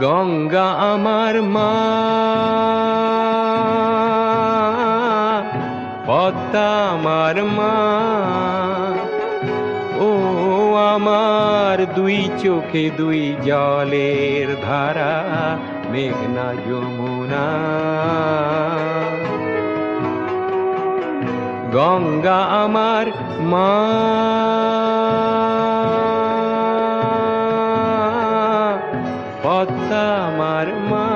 গঙ্গা আমার মা, পদ্মা আমার মা, ও আমার দুই চোখে দুই জলের ধারা, মেঘনা যমুনা। গঙ্গা আমার মা, পদ্মা আমার মা।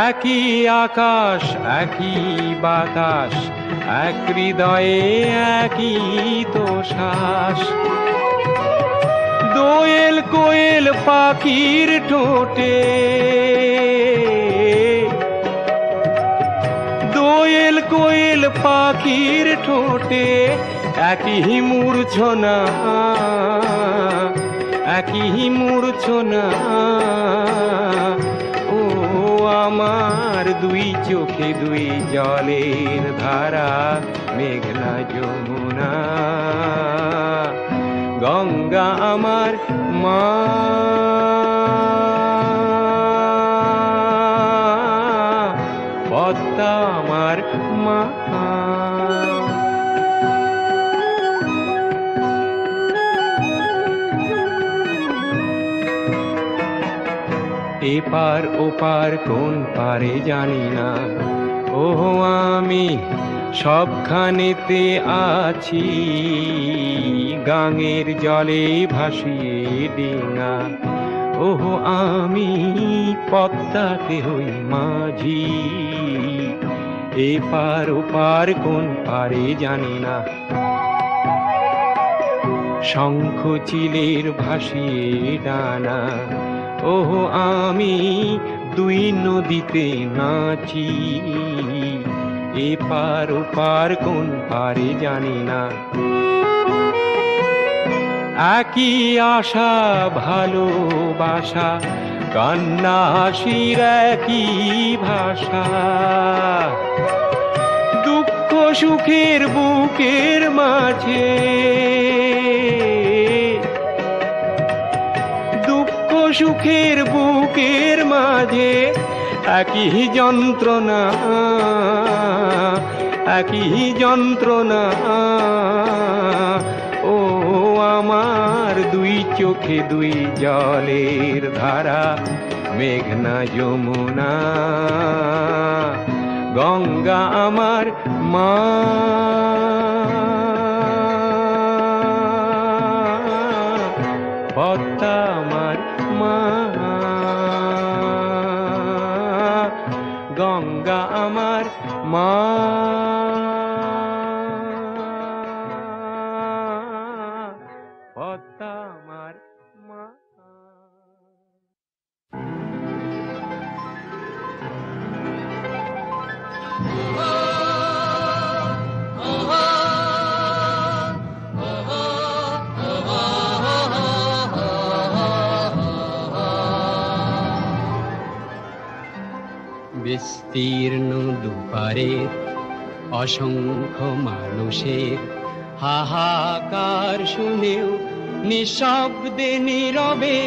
একই আকাশ একই বাতাস, এক হৃদয়ে একই তো শ্বাস। দোয়েল কোয়েল পাখির ঠোঁটে, দোয়েল কোয়েল পাখির ঠোঁটে একই মূর্ছনা, একই মূর্ছনা। ও আমার দুই চোখে দুই জলের ধারা, মেঘনা যমুনা। গঙ্গা আমার মা, পদ্মা আমার মা। এপার ওপার কোন পারে জানি না, ও আমি সবখানেতে আছি। গাঙের জলে ভাসিয়ে ডিঙা, ও আমি পদ্মাতে হই মাঝি। এপার ওপার কোন পারে জানি না, শঙ্খ চিলের ভাসিয়ে ডানা, ও আমি দুই নদীতে নাচি। এপার ওপার কোন পারে জানি না, একই আশা ভালোবাসা, কান্না হাসির একই ভাষা। দুঃখ সুখের বুকের মাঝে, দুঃখ সুখের বুকের মাঝে একই যন্ত্রণা, একই যন্ত্রণা। ও আমার দুই চোখে দুই জলের ধারা, মেঘনা যমুনা। গঙ্গা আমার মা, পদ্মা আমার মা। গঙ্গা আমার মা, পদ্মা আমার মা। বিস্তীর্ণ দুপারের অসংখ্য মানুষের হাহাকার শুনেও নিঃশব্দে নীরবে,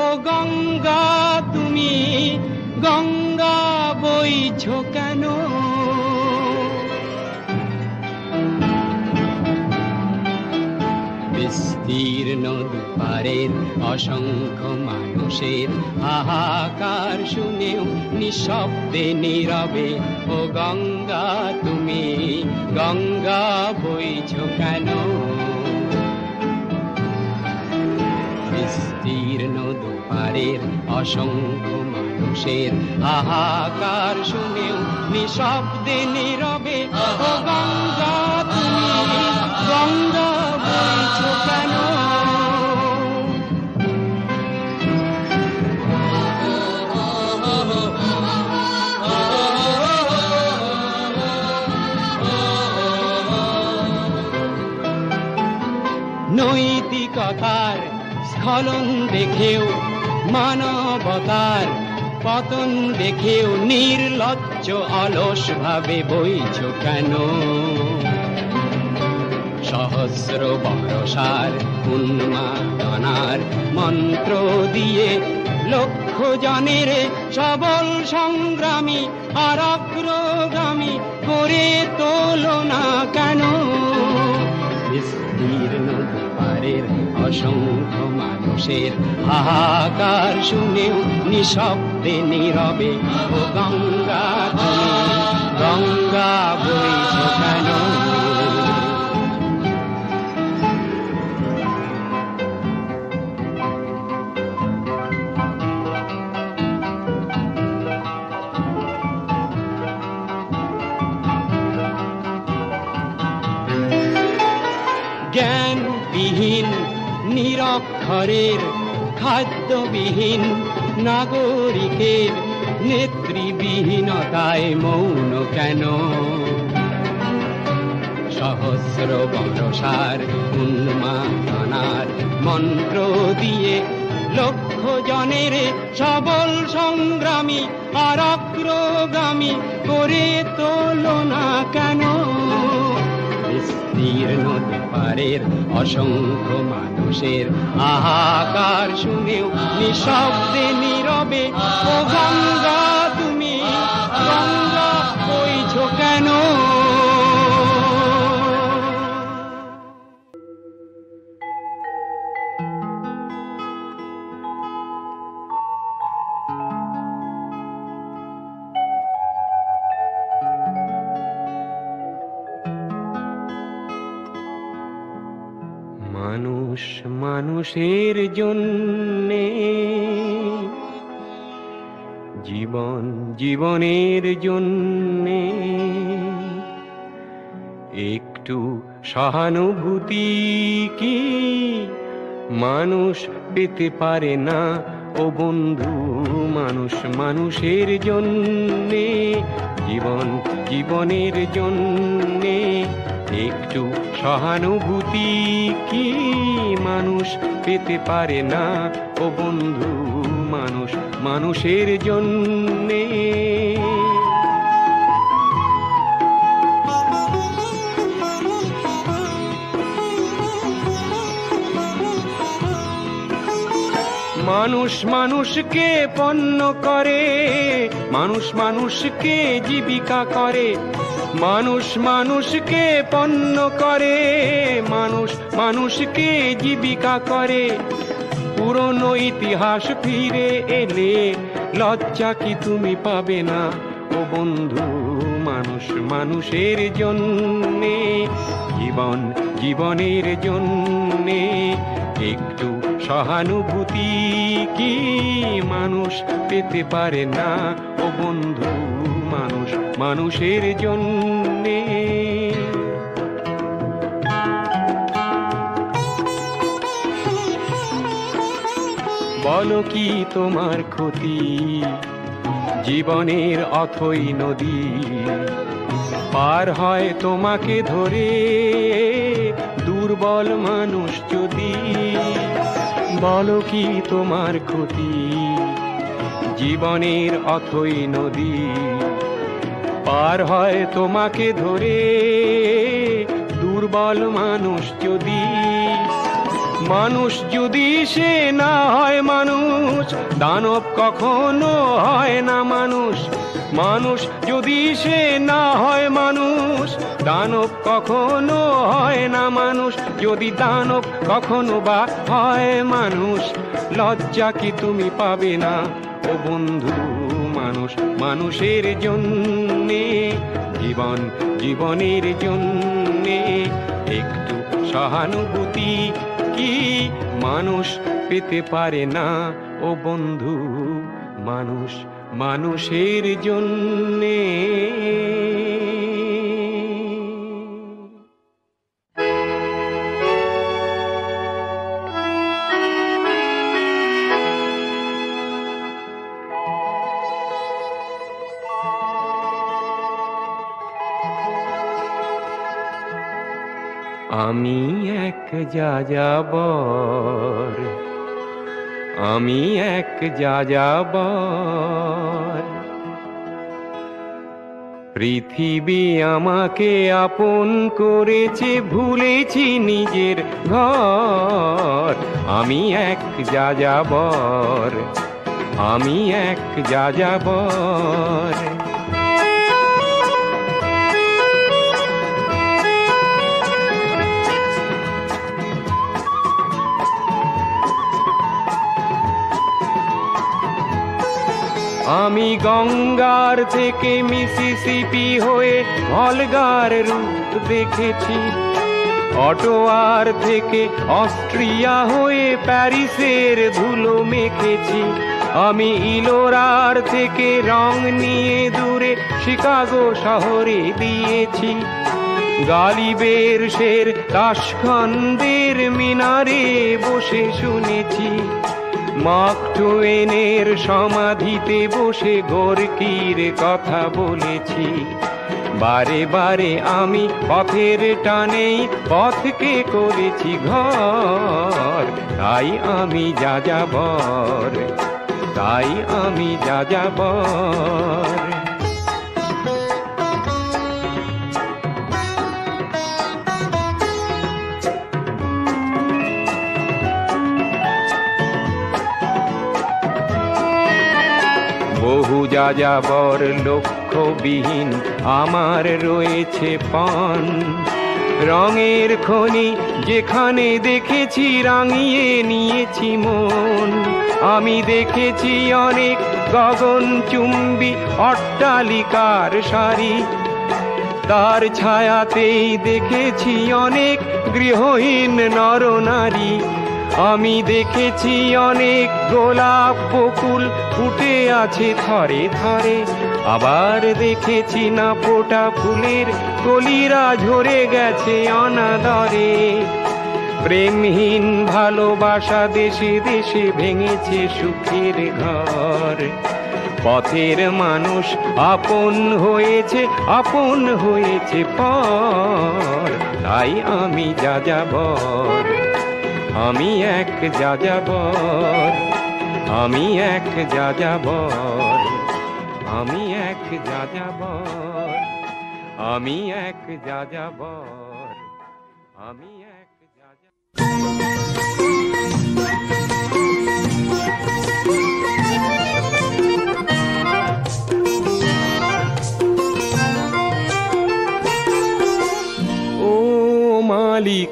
ও গঙ্গা তুমি গঙ্গা বইছো কেন? বিস্তীর্ণ দুপারের অসংখ্য মানুষের হাহাকার শুনেও নিঃশব্দে নীরবে, ও গঙ্গা তুমি গঙ্গা বইছো কেন? বিস্তীর্ণ দুপারের অসংখ্য মানুষের হাহাকার শুনেও নিঃশব্দে নীরবে, ও গঙ্গা তুমি গঙ্গা বইছো কেন? নৈতিকতার স্খলন দেখেও মানবতার পতন দেখেও নির্লজ্জ অলস ভাবে বইছ কেন? সহস্র বরসার উন্মাদনার মন্ত্র দিয়ে লক্ষ জনের সবল সংগ্রামী আর অগ্রগামী করে তোলো না কেন? বিস্তীর্ণ দুপারের অসংখ্য মানুষের হাহাকার শুনেও নিঃশব্দে নীরবে ও গঙ্গা তুমি গঙ্গা বইছ কেন? জ্ঞানবিহীন নিরক্ষরের খাদ্যবিহীন নাগরিকের নেতৃবিহীনতায় মৌন কেন? সহস্র বরসার উন্মাদনার মন্ত্র দিয়ে লক্ষ জনের সবল সংগ্রামী আর অগ্রগামী করে তোলো না কেন? বিস্তীর্ণ দুপারের অসংখ্য মানুষের হাহাকার শুনেও নিঃশব্দে নীরবে ও গঙ্গা তুমি গঙ্গা বইছ কেন? মানুষ মানুষের জন্যে, জীবন জীবনের জন্যে একটু সহানুভূতি কি মানুষ পেতে পারে না ও বন্ধু? মানুষ মানুষের জন্যে, জীবন জীবনের জন্যে একটু সহানুভূতি কি মানুষ পেতে পারে না ও বন্ধু? মানুষ মানুষের জন্যে। মানুষ মানুষকে পণ্য করে, মানুষ মানুষকে জীবিকা করে, মানুষ মানুষকে পণ্য করে, মানুষ মানুষকে জীবিকা করে। পুরনো ইতিহাস ফিরে এলে লজ্জা কি তুমি পাবে না ও বন্ধু? মানুষ মানুষের জন্যে, জীবন জীবনের জন্যে একটু সহানুভূতি কি মানুষ পেতে পারে না ও বন্ধু? মানুষ মানুষের জন্যে। বলো কি তোমার ক্ষতি জীবনের অথই নদী পার হয় তোমাকে ধরে দুর্বল মানুষ যদি? বলো কি তোমার ক্ষতি জীবনের অথই নদী পার হয় তোমাকে ধরে দুর্বল মানুষ যদি? মানুষ যদি সে না হয় মানুষ, দানব কখনো হয় না মানুষ। মানুষ যদি সে না হয় মানুষ, দানব কখনো হয় না মানুষ। যদি দানব কখনো বা হয় মানুষ, লজ্জা কি তুমি পাবে না ও বন্ধু? মানুষ মানুষের জন্যে, জীবন জীবনের জন্যে একটু সহানুভূতি কি মানুষ পেতে পারে না ও বন্ধু? মানুষ মানুষের জন্যে। আমি এক যাযাবর, আমি এক যাযাবর। পৃথিবী আমাকে আপন করেছে, ভুলেছি নিজের ঘর। আমি এক যাযাবর, আমি এক যাযাবর। আমি গঙ্গার থেকে মিসিসিপি হয়ে ভলগার রূপ দেখেছি, অটোয়ার থেকে অস্ট্রিয়া হয়ে প্যারিসের ধুলো মেখেছি। আমি ইলোরার থেকে রং নিয়ে দূরে শিকাগো শহরে দিয়েছি। গালিবের শের তাশখন্দের মিনারে বসে শুনেছি। মার্ক টুয়েনের সমাধিতে বসে গোর্কির কথা বলেছি। বারে বারে আমি পথের টানেই পথকে করেছি ঘর। তাই আমি যাযাবর, তাই আমি যাযাবর। বহু যাযাবর লক্ষ্যবিহীন আমার রয়েছে পান। রঙের খনি যেখানে দেখেছি রাঙিয়ে নিয়েছি মন। আমি দেখেছি অনেক গগনচুম্বী অট্টালিকার সারি, তার ছায়াতেই দেখেছি অনেক গৃহহীন নরনারী। আমি দেখেছি অনেক গোলাপ বকুল ফুটে আছে থরে থরে, আবার দেখেছি না ফোটা ফুলের কলিরা ঝরে গেছে অনাদরে। প্রেমহীন ভালোবাসা দেশে দেশে ভেঙেছে সুখের ঘর। পথের মানুষ আপন হয়েছে পর। তাই আমি যাযাবর, আমি এক যাযাবর, আমি এক যাযাবর, আমি এক যাযাবর, আমি এক যাযাবর, আমি এক যাযাবর। ও মালিক,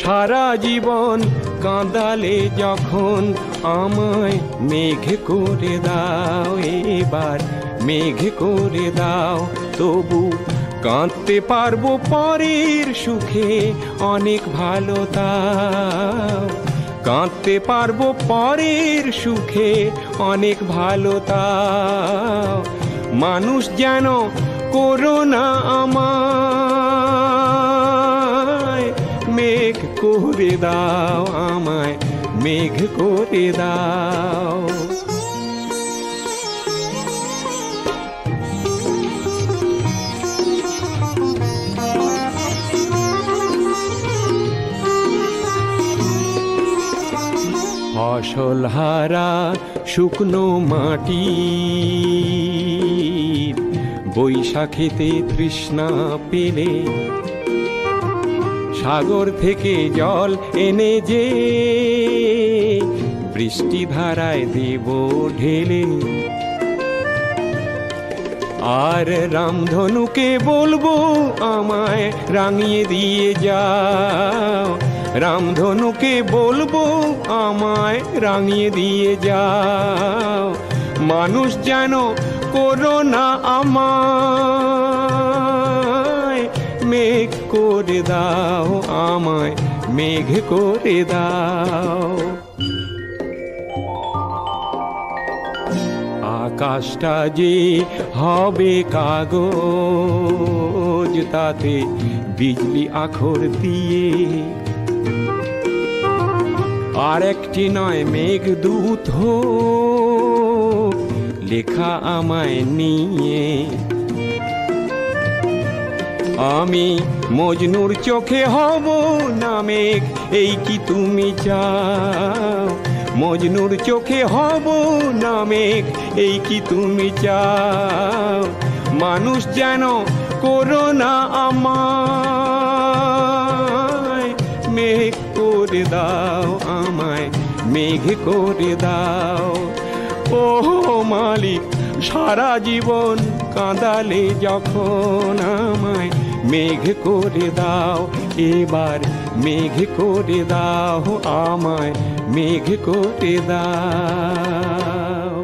সারা জীবন কাঁদালে যখন আমায় মেঘ করে দাও, এবার মেঘ করে দাও। তবু কাঁদতে পারবো পরের সুখে অনেক ভালো তাও। কাঁদতে পারবো পরের সুখে অনেক ভালো তাও। মানুষ যেন করো না আমায়, মেঘ করে দাও আমায়, মেঘ করে দাও। ফসল হারা শুকনো মাটি, বৈশাখেতে তৃষ্ণা পেলে সাগর থেকে জল এনে যে বৃষ্টি ধারায় দেব ঢেলে। আর রামধনুকে বলবো আমায় রাঙিয়ে দিয়ে যাও, রামধনুকে বলবো আমায় রাঙিয়ে দিয়ে যাও। মানুষ যেন করো না আমায়, মেঘ করে দাও আমায়, মেঘ করে দাও। আকাশটা যে হবে কাগজ, তাতে বিজলি আখর দিয়ে। আর একটি নয় মেঘদূত হোক লেখা আমায় নিয়ে। আমি মজনুর চোখে হব না মেঘ, এই কি তুমি চাও? মজনুর চোখে হব না মেঘ, এই কি তুমি চাও? মানুষ যেন করো না আমায়, মেঘ করে দাও আমায়, মেঘ করে দাও। ও মালিক, সারা জীবন কাঁদালে যখন আমায়, মেঘ করে দাও এবার, মেঘ করে দাও আমায়, মেঘ করে দাও।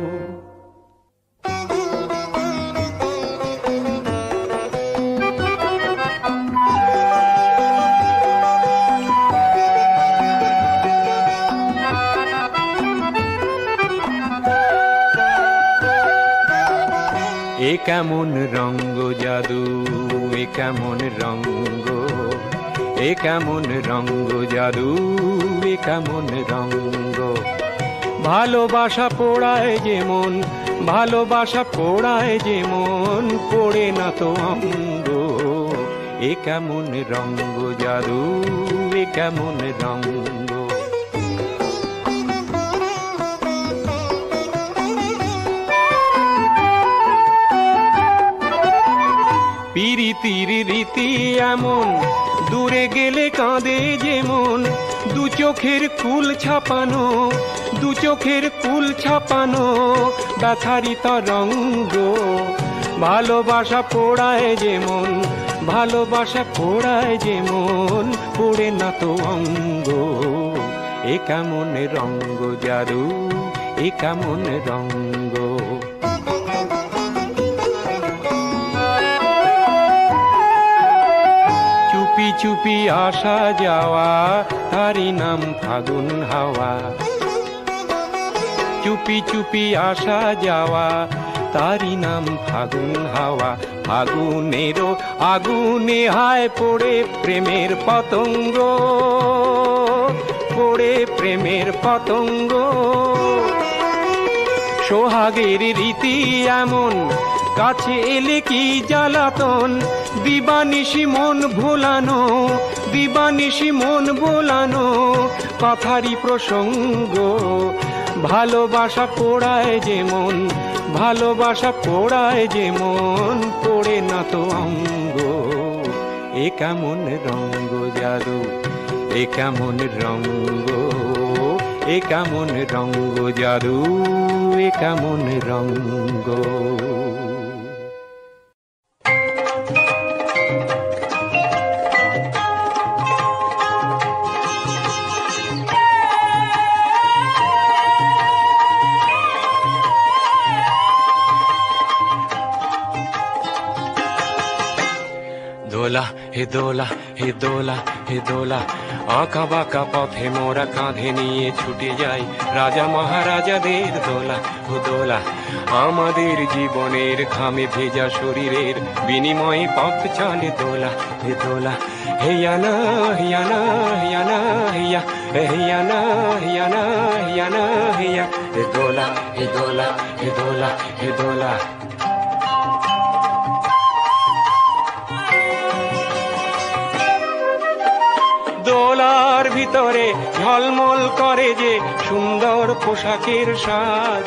এ কেমন রঙ্গ জাদু, এ কেমন রঙ্গ, এ কেমন রঙ্গ জাদু, এ কেমন রঙ্গ। ভালোবাসা পোড়ায় যেমন, ভালোবাসা পোড়ায় যেমন, পোড়ে না তো অঙ্গ। এ কেমন রঙ্গ জাদু, এ কেমন রঙ্গ। পিরিতির রীতি এমন, দূরে গেলে কাঁদে যেমন, দু চোখের কুল ছাপানো, দু চোখের কুল ছাপানো ব্যথারি তরঙ্গ। ভালোবাসা পোড়ায় যেমন, ভালোবাসা পোড়ায় যেমন, পোড়ে না তো অঙ্গ। এ কেমন রঙ্গ জাদু, এ কেমন রঙ্গ। চুপি চুপি আসা যাওয়া, তারি নাম ফাগুন হাওয়া। চুপি চুপি আসা যাওয়া, তারি নাম ফাগুন হাওয়া। ফাগুনেরও আগুনে হায় পড়ে প্রেমের পতঙ্গ, পড়ে প্রেমের পতঙ্গ। সোহাগের রীতি এমন, কাছে এলে কি জ্বালাতন, দিবানিশি মন ভোলানো, দিবানিশি মন ভোলানো কথারই প্রসঙ্গ। ভালোবাসা পোড়ায় যেমন, ভালোবাসা পোড়ায় যেমন, পোড়ে না তো অঙ্গ। এ কেমন রঙ্গ জাদু, এ কেমন রঙ্গ, এ কেমন রঙ্গ জাদু, এ কেমন রঙ্গ। দোলা হে দোলা, হে দোলা, হে দোলা, আঁকা বাঁকা পথে মোরা কাঁধে নিয়ে ছুটে যাই রাজা মহারাজাদের দোলা। ও দোলা, আমাদের জীবনের ঘামে ভেজা শরীরের বিনিময়ে পথ চলে দোলা। হে দোলা, হেয়ানা হিয়ানা হিয়ানা হিয়া, হেয়ানা হিয়ানা হিয়ানা হিয়া। হে দোলা, হে দোলা, হে দোলা, হে দোলা। দোলার ভিতরে ঝলমল করে যে সুন্দর পোশাকের সাজ,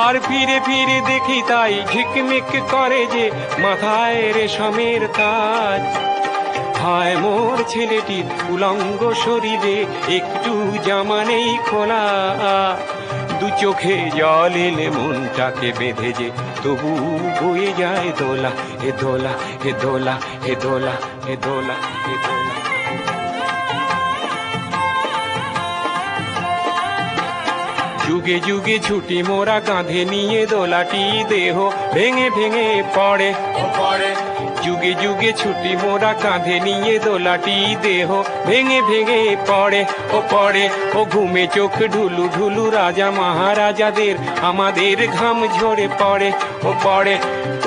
আর ফিরে ফিরে দেখি তাই ঝিকমিক করে যে মাথায় রেশমের তাজ। হায় মোর ছেলেটির উলঙ্গ শরীরে একটু জামা নেই খোলা, দু চোখে জল এলে মনটাকে বেঁধে যে তবু বয়ে যায় দোলা। হে দোলা, হে দোলা, হে দোলা, হে দোলা, হে দোলা। যুগে যুগে ছুটি মোরা কাঁধে নিয়ে দোলাটি দেহ ভেঙে ভেঙে পড়ে, পড়ে। যুগে যুগে ছুটি মোরা কাঁধে নিয়ে দোলাটি দেহ ভেঙে ভেঙে পড়ে, ও পড়ে। ও ঘুমে চোখ ঢুলু ঢুলু রাজা মহারাজাদের আমাদের ঘাম ঝরে পড়ে, ও পড়ে।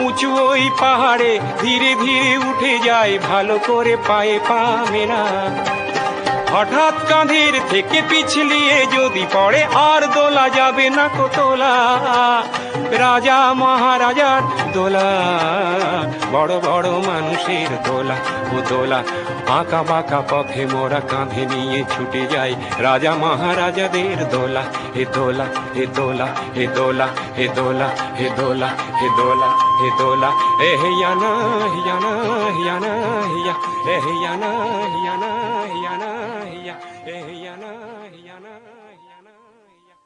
উঁচু ওই পাহাড়ে ধীরে ধীরে উঠে যায় ভালো করে পায়ে পা মেলা। হঠাৎ কাঁধের থেকে পিছলিয়ে যদি পড়ে আর দোলা যাবে না কো তোলা। রাজা মহারাজার দোলা, বড় বড় মানুষের দোলা। ও দোলা, আঁকা বাঁকা পথে মোরা কাঁধে নিয়ে ছুটে যাই রাজা মহারাজাদের দোলা হে দোলা হে দোলা হে দোলা হে দোলা হে দোলা হে দোলা হে দোলা এ হিয়ানা হিয়ানা হিয়ানা হিয়া এ হিয়ানা হিয়ানা হিয়ানা হিয়া এ হিয়ানা হিয়ানা হিয়ানা হিয়া।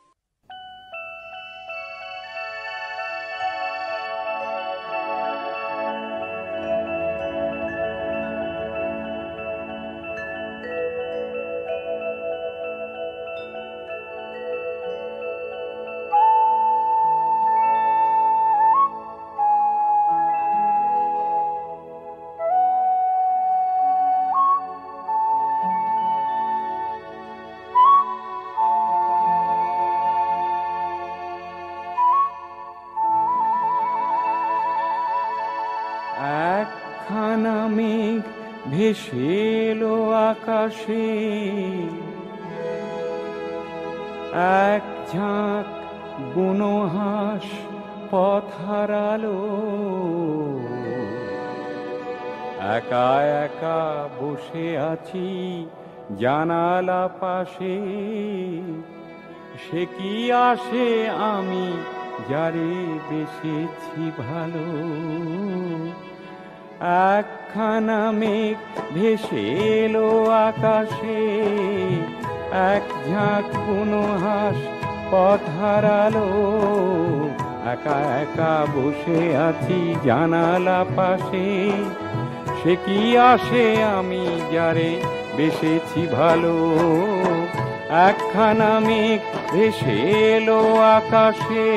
একখানা মেঘ ভেসে এলো আকাশে, এক ঝাঁক বুনো হাঁস পথ হারালো, একা একা বসে আছি জানালা পাশে, সে কি আসে আমি যারে বেসেছি ভালো। একখানা মেঘ ভেসে এলো আকাশে, এক ঝাঁক বুনো হাঁস পথ হারালো, একা একা বসে আছি জানালা পাশে, সে কি আসে আমি যারে বেসেছি ভালো। একখানা মেঘ ভেসে এলো আকাশে।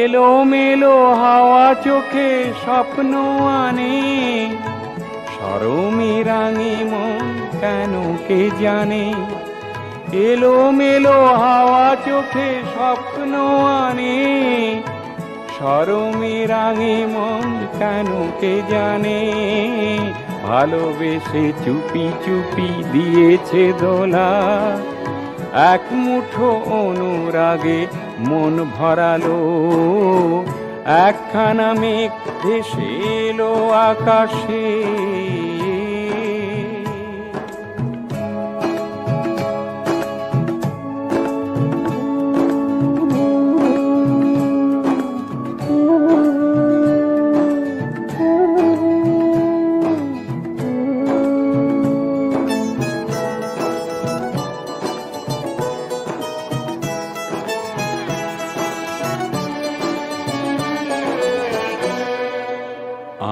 এলো মেলো হাওয়া চোখে স্বপ্ন আনে, শরমে রাঙে মন কেন কে জানে। এলো মেলো হাওয়া চোখে স্বপ্ন আনে, শরমে রাঙে মন কেন কে জানে। ভালোবেসে চুপি চুপি দিয়েছে দোলা, এক মুঠো অনুরাগে মন ভরালো। একখানা মেঘ ভেসে এলো আকাশে।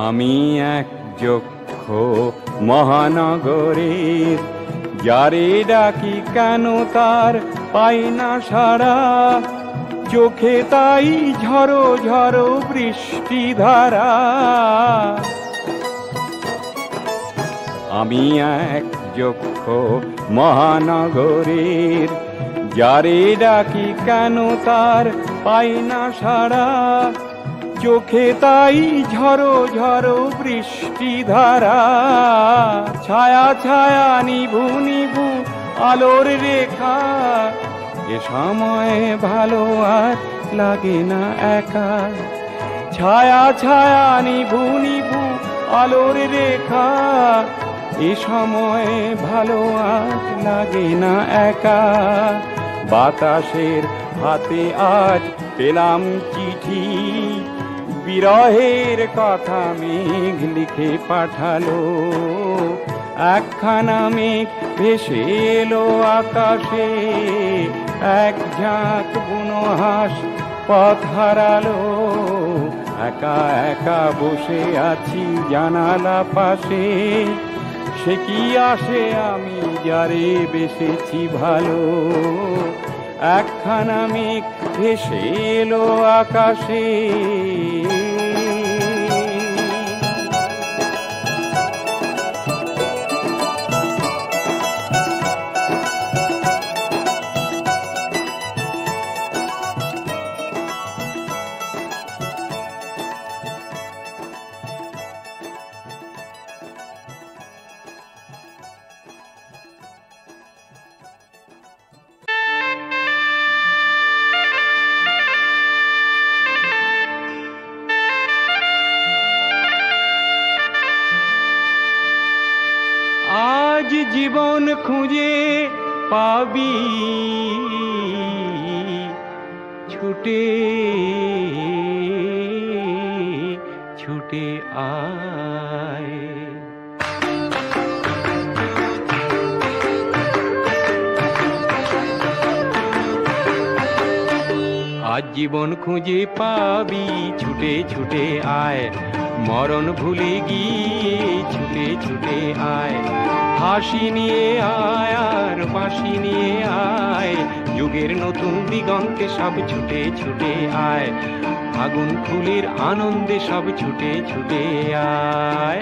আমি এক যক্ষ মহানগরের, যারে ডাকি কেন তার পাই না সাড়া, চোখে তাই ঝড়ো ঝড়ো বৃষ্টি ধারা। আমি এক যক্ষ মহানগরের, যারে ডাকি কেন তার পাই না সাড়া, চোখে তাই ঝড়ো ঝড়ো বৃষ্টি ধারা। ছায়া ছায়া নিভু নিভু আলোর রেখা, এ সময় ভালো আর লাগে না একা। ছায়া ছায়া নিভু নিভু আলোর রেখা, এ সময় ভালো আর লাগে না একা। বাতাসের হাতে আজ পেলাম চিঠি, বিরহের কথা মেঘ লিখে পাঠালো। একখানা মেঘ ভেসে এলো আকাশে, এক ঝাঁক বুনো হাঁস পথ হারালো, একা একা বসে আছি জানালা পাশে, সে কি আসে আমি যারে বেসেছি ভালো। একখানা মেঘ ভেসে এলো আকাশে। জীবন খুঁজে পাবি ছুটে ছুটে আয়। আজ জীবন খুঁজে পাবি ছুটে ছুটে আয়, মরণ ভুলে গিয়ে ছুটে ছুটে আয়। হাসি নিয়ে আয় আর বাঁশি নিয়ে আয়, যুগের নতুন দিগন্তে সব ছুটে ছুটে আয়। আগুন ফুলের আনন্দে সব ছুটে ছুটে আয়।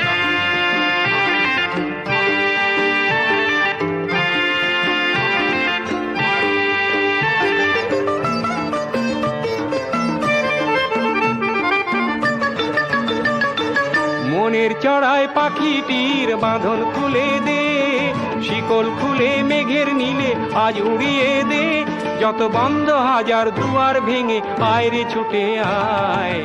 মনের চড়ায় পাখিটির বাঁধন খুলে দে, শিকল খুলে মেঘের নীলে আজ উড়িয়ে দে। যত বন্ধ হাজার দুয়ার ভেঙে আয় রে ছুটে আয়,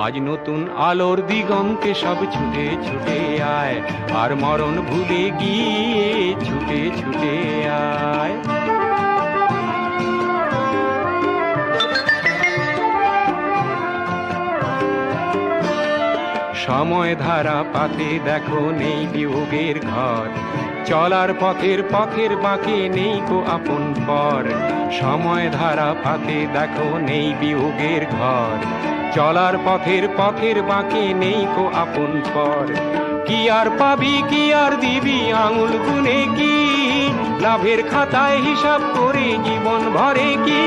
আজ নতুন আলোর দিগন্তে সব ছুটে ছুটে আয়। আর মরণ ভুলে গিয়ে ছুটে ছুটে আয়। সময় ধারা পাতে দেখো নেই বিয়োগের ঘর, চলার পথের পথের বাঁকে নেই কো আপন পর। সময় ধারা পাতে দেখো নেই বিয়োগের ঘর, চলার পথের পথের বাঁকে নেই কো আপন পর। কি আর পাবি কি আর দিবি আঙুল গুনে কি, লাভের খাতায় হিসাব করে জীবন ভরে কি।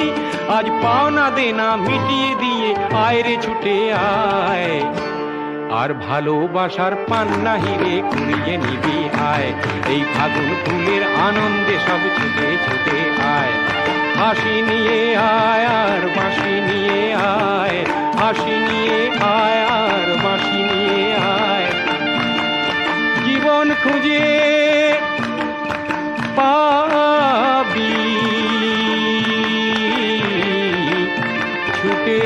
আজ পাওনা দেনা মিটিয়ে দিয়ে আয় রে ছুটে আয়, আর ভালোবাসার পান্না হিরে কুড়িয়ে নিবি আয়। এই ফাগুন ফুলের আনন্দে সব ছুটে ছুটে আয়। হাসি নিয়ে আয় আর বাঁশি নিয়ে আয়, হাসি নিয়ে আয় আর বাঁশি নিয়ে আয়। জীবন খুঁজে পাবি ছুটে